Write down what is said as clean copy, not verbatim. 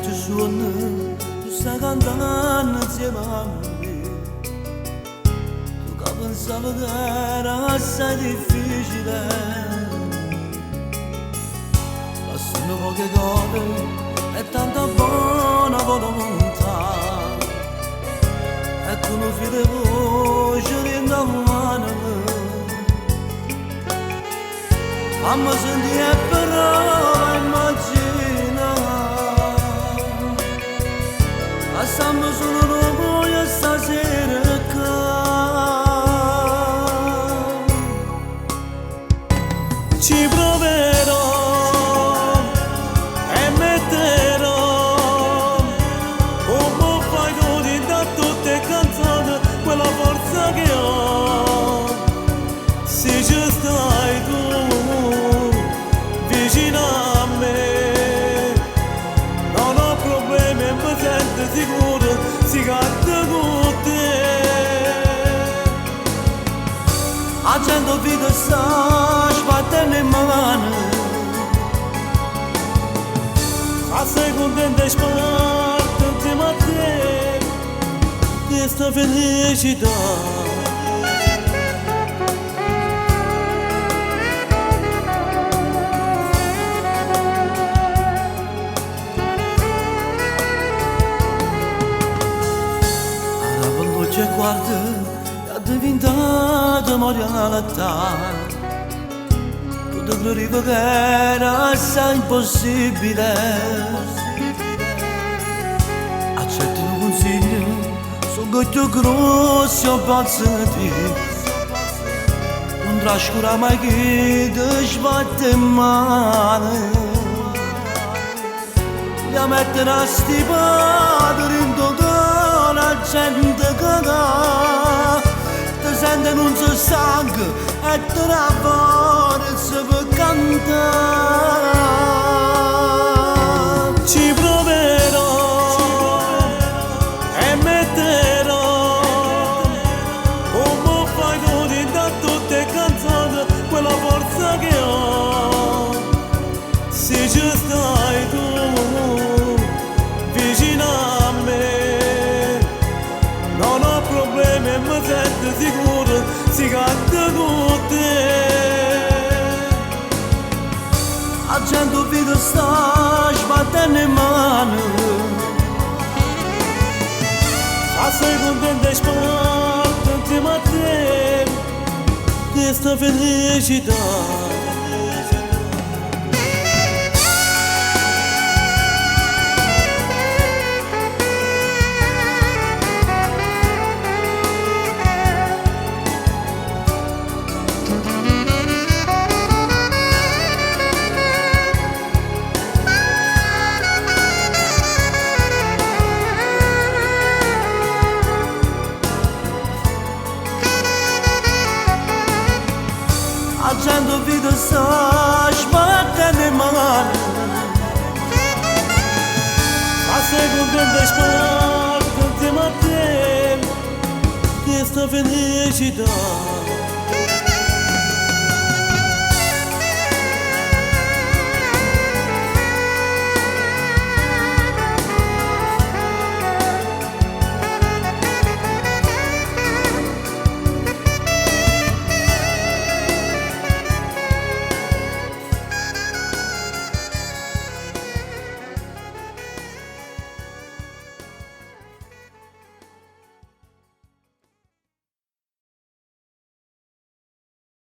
ci suona, tu stai cantando insieme a me. Tu che pensavi che era assai difficile, ma sono poche cose e tanta buona volontà. E tu non fai di voce di una mano, fammi sentire però immagina. Assam solo noi stasera ci proverò e metterò come fai tu da tutte canzoni quella forza che ho. Se ci stai tu vicino a me non ho problemi e mi sento sicuro, si canta con te. A cento vite sta sbattendo in mano, a sei contenta e sparta insieme a te questa felicità. Che guarda è diventata realtà, tutto credevo che era assai impossibile. Accetto un consiglio, sono goccio grosso pazzo di non trascura mai chi ti sbatte male. Li mettere a stipato in la gente che ti sente non si stanca e ti dà forza per cantare. Ci proverò e metterò come fai tu da tutte canzoni quella forza che ho. Se ci stai tu vicino a me non ho problemi e mi sento sicuro, si canta con te. A cento vite sta sbattendo in mano, a sei contenta e sparta insieme a te questa felicità. A cento vite sta sbattendo in mano, a sei contenta e sparta insieme a te questa felicità.